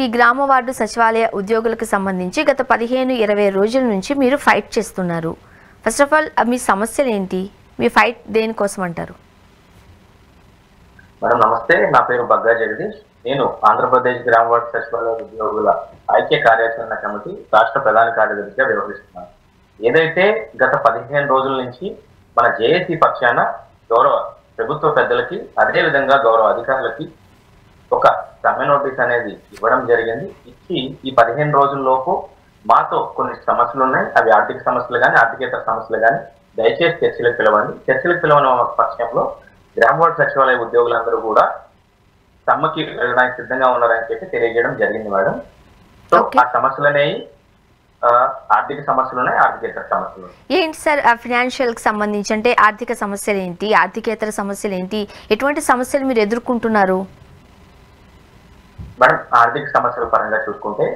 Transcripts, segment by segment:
ఈ గ్రామ వార్డు సచివాలయ ఉద్యోగులకు సంబంధించి గత 15-20 రోజుల నుంచి మీరు ఫైట్ చేస్తున్నారు. ఫస్ట్ ఆఫ్ ఆల్ మీ సమస్యలు ఏంటి? మీ ఫైట్ దేనికోసం అంటారు? మేడం నమస్తే, నా పేరు బగ్గా జగదీష్. నేను ఆంధ్రప్రదేశ్ గ్రామ వార్డు సచివాలయ ఉద్యోగుల ఐక్య కార్యాచరణ కమిటీ రాష్ట్ర ప్రధాన కార్యదర్శిగా వ్యవహరిస్తున్నాను. ఏదైతే గత 15 రోజుల నుంచి మన జేఏసీ పక్షాన గౌరవ ప్రభుత్వ పెద్దలకి అదేవిధంగా గౌరవ అధికారులకి ఒక సమ్మె నోటీస్ అనేది ఇవ్వడం జరిగింది. ఇచ్చి ఈ 15 రోజుల్లోపు మాతో కొన్ని సమస్యలు ఉన్నాయి. అవి ఆర్థిక సమస్యలు కానీ ఆర్థికేతర సమస్యలు కానీ దయచేసి చర్చలకు పిలవండి. చర్చలకు పిలవని పక్షంలో గ్రామ వార్డు సచివాలయ ఉద్యోగులందరూ కూడా సమ్మెకి వెళ్ళడానికి సిద్ధంగా ఉన్నారని చెప్పి తెలియజేయడం జరిగింది మేడం. సో ఆ సమస్యలు అనేవి ఆర్థిక సమస్యలు ఉన్నాయి, ఆర్థికేతర సమస్యలు ఏంటి సార్? ఫైనాన్షియల్ కి సంబంధించి అంటే ఆర్థిక సమస్యలు ఏంటి, ఆర్థికేతర సమస్యలు ఏంటి, ఎటువంటి సమస్యలు మీరు ఎదుర్కొంటున్నారు? మేడం ఆర్థిక సమస్యల పరంగా చూసుకుంటే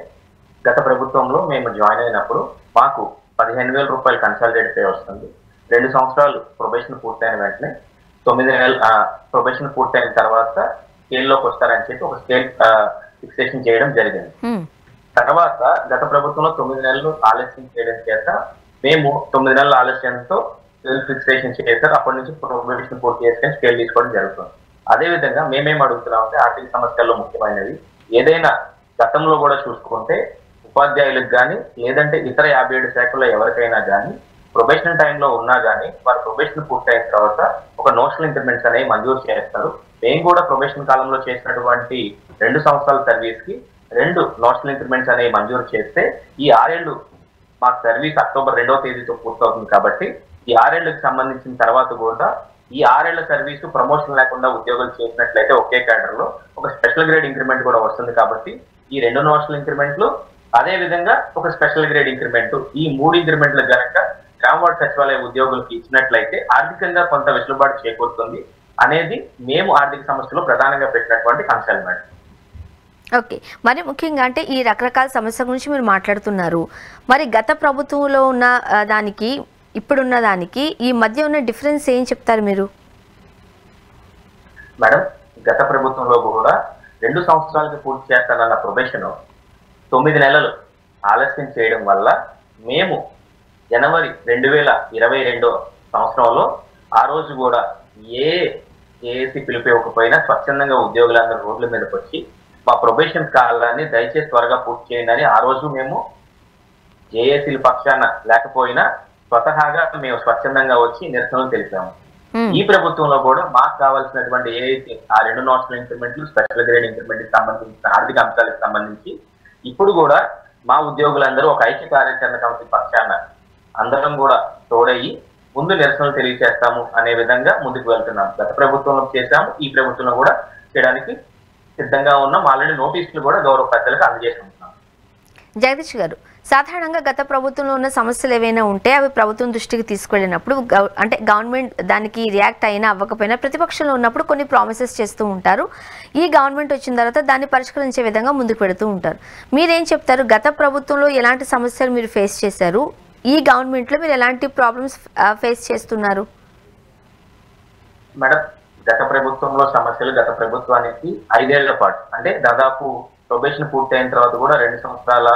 గత ప్రభుత్వంలో మేము జాయిన్ అయినప్పుడు మాకు 15,000 రూపాయలు కన్సాలిడేట్ పే వస్తుంది. 2 సంవత్సరాలు ప్రొబేషన్ పూర్తయిన వెంటనే 9 నెలలు ప్రొబేషన్ పూర్తయిన తర్వాత స్కేల్లోకి వస్తారని చెప్పి ఒక స్కేల్ ఫిక్సేషన్ చేయడం జరిగింది. తర్వాత గత ప్రభుత్వంలో 9 నెలలు ఆలస్యం చేయడం చేత మేము 9 నెలల ఆలస్యంతో స్కేల్ ఫిక్సేషన్ చేశారు. అప్పటి నుంచి ప్రొబేషన్ పూర్తి చేసుకొని స్కేల్ తీసుకోవడం జరుగుతుంది. అదేవిధంగా మేమేం అడుగుతున్నామంటే ఆర్థిక సమస్యల్లో ముఖ్యమైనవి ఏదైనా గతంలో కూడా చూసుకుంటే ఉపాధ్యాయులకు కానీ లేదంటే ఇతర 57 శాఖల్లో ఎవరికైనా కానీ ప్రొబేషన్ టైంలో ఉన్నా కానీ వారి ప్రొబేషన్ పూర్తయిన తర్వాత ఒక నోషనల్ ఇంక్రిమెంట్స్ అనేవి మంజూరు చేస్తారు. మేము కూడా ప్రొబేషన్ కాలంలో చేసినటువంటి 2 సంవత్సరాల సర్వీస్ కి 2 నోషనల్ ఇంక్రిమెంట్స్ అనేవి మంజూరు చేస్తే ఈ 6 ఏళ్ళు మా సర్వీస్ అక్టోబర్ 2వ తేదీతో పూర్తవుతుంది. కాబట్టి ఈ 6 ఏళ్ళకి సంబంధించిన తర్వాత కూడా ఈ 6 ఏళ్ల సర్వీసు ప్రమోషన్ లేకుండా ఉద్యోగులు చేసినట్లయితే ఒకే క్యాడర్ లో ఒక స్పెషల్ గ్రేడ్ ఇంక్రిమెంట్ కూడా వస్తుంది. కాబట్టి ఈ 2 నోషనల్ ఇంక్రిమెంట్లు అదే విధంగా ఒక స్పెషల్ గ్రేడ్ ఇంక్రిమెంట్ ఈ 3 ఇంక్రిమెంట్లు కనుక గ్రామ వార్డు సచివాలయ ఉద్యోగులకు ఇచ్చినట్లయితే ఆర్థికంగా కొంత వెసులుబాటు చేకూరుతుంది అనేది మేము ఆర్థిక సమస్యలో ప్రధానంగా పెట్టినటువంటి కన్సర్న్ మేడం. ఓకే, మరి ముఖ్యంగా అంటే ఈ రకరకాల సమస్యల గురించి మీరు మాట్లాడుతున్నారు. మరి గత ప్రభుత్వంలో ఉన్న దానికి ఇప్పుడున్న దానికి ఈ మధ్య ఉన్న డిఫరెన్స్ ఏం చెప్తారు మీరు? మేడం గత ప్రభుత్వంలో కూడా 2 సంవత్సరాలకి పూర్తి చేస్తానన్న ప్రొబేషన్ 9 నెలలు ఆలస్యం చేయడం వల్ల మేము జనవరి 2022 సంవత్సరంలో ఆ రోజు కూడా ఏఏసీ పిలిపివ్వకపోయినా స్వచ్ఛందంగా ఉద్యోగులందరూ రోడ్ల మీదకి వచ్చి మా ప్రొబేషన్ కాలాన్ని దయచేసి త్వరగా పూర్తి చేయండి అని ఆ రోజు మేము జేఏసీల పక్షాన లేకపోయినా స్వతహాగా మేము స్వచ్ఛందంగా వచ్చి నిరసనలు తెలిపాము. ఈ ప్రభుత్వంలో కూడా మాకు కావాల్సినటువంటి ఏదైతే ఆ 2 నోషనల్ ఇంక్రిమెంట్లు స్పెషల్ గ్రేడ్ ఇంక్రిమెంట్ కి సంబంధించిన ఆర్థిక అంశాలకు సంబంధించి ఇప్పుడు కూడా మా ఉద్యోగులందరూ ఒక ఐక్య కార్యాచరణ కమిటీ పక్షాన అందరం కూడా తోడయ్యి ముందు నిరసనలు తెలియజేస్తాము అనే విధంగా ముందుకు వెళ్తున్నాం. గత ప్రభుత్వంలో చేశాము, ఈ ప్రభుత్వంలో కూడా చేయడానికి సిద్ధంగా ఉన్నాం. ఆల్రెడీ నోటీసులు కూడా గౌరవ పెద్దలకు అందజేస్తున్నాం. జగదీష్ గారు, సాధారణంగా గత ప్రభుత్వంలో ఉన్న సమస్యలు ఏవైనా ఉంటే అవి ప్రభుత్వం దృష్టికి తీసుకెళ్ళినప్పుడు అంటే గవర్నమెంట్ దానికి రియాక్ట్ అయినా అవ్వకపోయినా ప్రతిపక్షంలో ఉన్నప్పుడు కొన్ని ప్రామిసెస్ చేస్తూ ఉంటారు. ఈ గవర్నమెంట్ వచ్చిన తర్వాత దాన్ని పరిష్కరించే విధంగా ముందుకు పెడుతూ ఉంటారు. మీరేం చెప్తారు? గత ప్రభుత్వంలో ఎలాంటి సమస్యలు మీరు ఫేస్ చేశారు? ఈ గవర్నమెంట్లో మీరు ఎలాంటి ప్రాబ్లమ్స్ ఫేస్ చేస్తున్నారు? మేడం గత ప్రభుత్వంలో సమస్యలు గత ప్రభుత్వానికి 5 ఏళ్ల పాటు అంటే దాదాపు ప్రొబేషన్ పూర్తయిన తర్వాత కూడా 2 సంవత్సరాల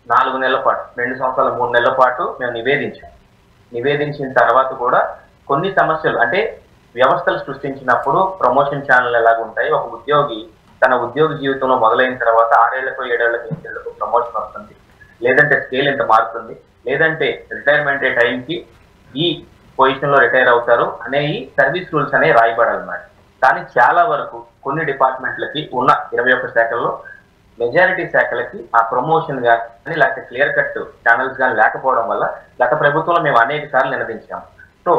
4 నెలల పాటు 2 సంవత్సరాల 3 నెలల పాటు మేము నివేదించిన తర్వాత కూడా కొన్ని సమస్యలు అంటే వ్యవస్థలు సృష్టించినప్పుడు ప్రమోషన్ ఛానల్ ఎలాగుంటాయి, ఒక ఉద్యోగి తన ఉద్యోగ జీవితంలో మొదలైన తర్వాత 6 ఏళ్లకు 7 ఏళ్లకు 8 ఏళ్లకు ప్రమోషన్ వస్తుంది, లేదంటే స్కేల్ ఎంత మారుతుంది, లేదంటే రిటైర్మెంట్ టైంకి ఈ పొజిషన్ లో రిటైర్ అవుతారు అనేవి సర్వీస్ రూల్స్ అనేవి రాయబడాలన్నమాట. కానీ చాలా వరకు కొన్ని డిపార్ట్మెంట్లకి ఉన్న 21 శాఖల్లో మెజారిటీ శాఖలకి ఆ ప్రమోషన్ కానీ లేకపోతే క్లియర్ కట్ ఛానల్స్ కానీ లేకపోవడం వల్ల గత ప్రభుత్వంలో మేము అనేక సార్లు నినదించాము. సో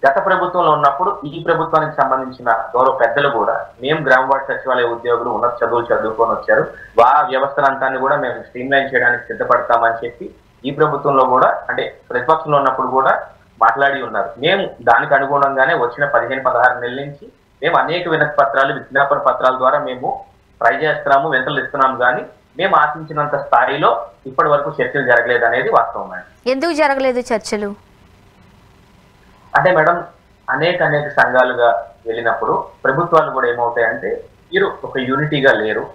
గత ప్రభుత్వంలో ఉన్నప్పుడు ఈ ప్రభుత్వానికి సంబంధించిన గౌరవ పెద్దలు కూడా మేము గ్రామ వార్డు సచివాలయ ఉద్యోగులు ఉన్నత చదువులు చదువుకొని వచ్చారు, వ్యవస్థలంతాన్ని కూడా మేము స్ట్రీమ్ లైన్ చేయడానికి సిద్ధపడతామని చెప్పి ఈ ప్రభుత్వంలో కూడా అంటే ప్రతిపక్షంలో ఉన్నప్పుడు కూడా మాట్లాడి ఉన్నారు. మేము దానికి అనుగుణంగానే వచ్చిన 15-16 నెలల నుంచి మేము అనేక వినతి పత్రాలు విజ్ఞాపన పత్రాల ద్వారా మేము ట్రై చేస్తున్నాము, వెంటలు ఇస్తున్నాము. కానీ మేము ఆశించినంత స్థాయిలో ఇప్పటి వరకు చర్చలు జరగలేదు అనేది వాస్తవం మేడం. ఎందుకు జరగలేదు చర్చలు? అంటే మేడం అనేక సంఘాలుగా వెళ్ళినప్పుడు ప్రభుత్వాలు కూడా ఏమవుతాయంటే వీరు ఒక యూనిటీగా లేరు.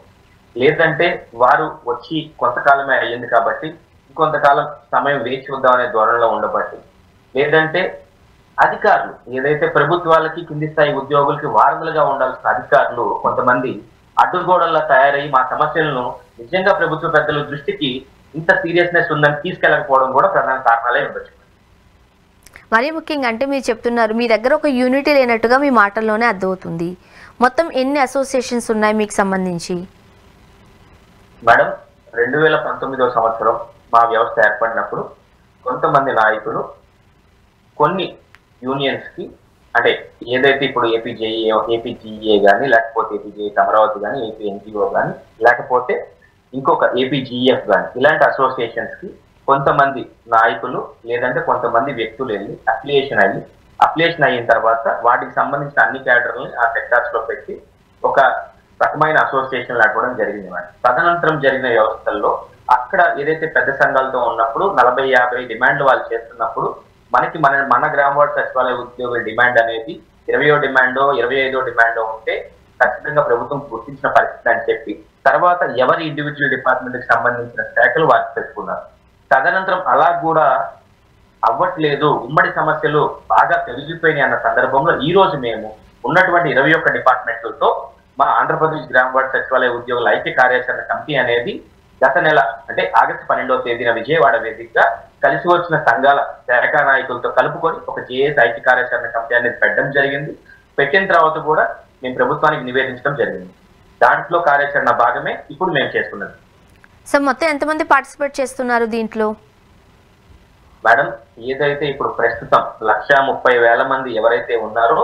లేదంటే వారు వచ్చి కొంతకాలమే అయ్యింది కాబట్టి ఇంకొంతకాలం సమయం వేచి చూద్దామనే ధోరణిలో ఉండబట్టి, లేదంటే అధికారులు ఏదైతే ప్రభుత్వాలకి కింది స్థాయి ఉద్యోగులకి వారధులుగా ఉండాల్సిన అధికారులు కొంతమంది అడ్డుగోడల్లా తయారయ్యి మా సమస్యలను నిజంగా ప్రభుత్వ పెద్దల దృష్టికి ఇంత సీరియస్నెస్ ఉందని తీసుకెళ్ళకపోవడం కూడా ప్రధాన కారణాలే ఉండొచ్చు. మరీ ముఖ్యంగా అంటే మీరు చెప్తున్నారు మీ దగ్గర ఒక యూనిటీ లేనట్టుగా మీ మాటల్లోనే అర్థమవుతుంది. మొత్తం ఎన్ని అసోసియేషన్స్ ఉన్నాయి మీకు సంబంధించి? మేడం, 2019వ సంవత్సరం మా వ్యవస్థ ఏర్పడినప్పుడు కొంతమంది నాయకులు కొన్ని యూనియన్స్ కి, అంటే ఏదైతే ఇప్పుడు ఏపీజీఏ కానీ, లేకపోతే ఏపీజీఏ అమరావతి కానీ, ఏపీ ఎన్జిఓ కానీ, లేకపోతే ఇంకొక ఏపీజీఎఫ్ కానీ, ఇలాంటి అసోసియేషన్స్ కి కొంతమంది నాయకులు లేదంటే కొంతమంది వ్యక్తులు వెళ్ళి అప్లికేషన్ అయిన తర్వాత వాటికి సంబంధించిన అన్ని క్యాడర్లని ఆ సెక్టార్స్ లో పెట్టి ఒక రకమైన అసోసియేషన్ నడపడం జరిగింది. తదనంతరం జరిగిన వ్యవస్థల్లో అక్కడ ఏదైతే పెద్ద సంఘాలతో ఉన్నప్పుడు 40-50 డిమాండ్లు వాళ్ళు చేస్తున్నప్పుడు మనకి మన గ్రామ వార్డు సచివాలయ ఉద్యోగుల డిమాండ్ అనేది 20వ డిమాండో 25వ డిమాండో ఉంటే ఖచ్చితంగా ప్రభుత్వం గుర్తించిన పరిస్థితి అని చెప్పి తర్వాత ఎవరి ఇండివిజువల్ డిపార్ట్మెంట్ కి సంబంధించిన శాఖలు వారికి పెట్టుకున్నారు. తదనంతరం అలా కూడా అవ్వట్లేదు, ఉమ్మడి సమస్యలు బాగా పెరిగిపోయినాయి అన్న సందర్భంలో ఈ రోజు మేము ఉన్నటువంటి 21 డిపార్ట్మెంట్లతో మా ఆంధ్రప్రదేశ్ గ్రామ వార్డు సచివాలయ ఉద్యోగుల ఐక్య కార్యాచరణ కమిటీ అనేది గత నెల అంటే ఆగస్టు 12వ తేదీన విజయవాడ వేదికగా కలిసి వచ్చిన సంఘాల శాఖ నాయకులతో కలుపుకొని ఒక జేఏసీ ఐక్య కార్యాచరణ కమిటీ అనేది పెట్టడం జరిగింది. పెట్టిన తర్వాత కూడా మేము ప్రభుత్వానికి నివేదించడం జరిగింది. దాంట్లో కార్యాచరణ భాగమే ఇప్పుడు మేము చేస్తున్నది. సో మొత్తం ఎంతమంది పార్టిసిపేట్ చేస్తున్నారు దీంట్లో? మేడం, ఏదైతే ఇప్పుడు ప్రస్తుతం 1,30,000 మంది ఎవరైతే ఉన్నారో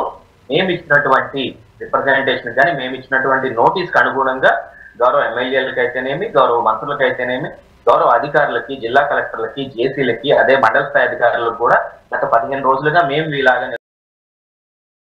మేము ఇచ్చినటువంటి రిప్రజెంటేషన్ కానీ మేము ఇచ్చినటువంటి నోటీస్కి అనుగుణంగా గౌరవ ఎమ్మెల్యేలకు అయితేనేమి, గౌరవ మంత్రులకు అయితేనేమి, గౌరవ అధికారులకి, జిల్లా కలెక్టర్లకి, జేసీలకి, అదే మండల స్థాయి అధికారులకు కూడా గత 15 రోజులుగా మేము ఇలాగా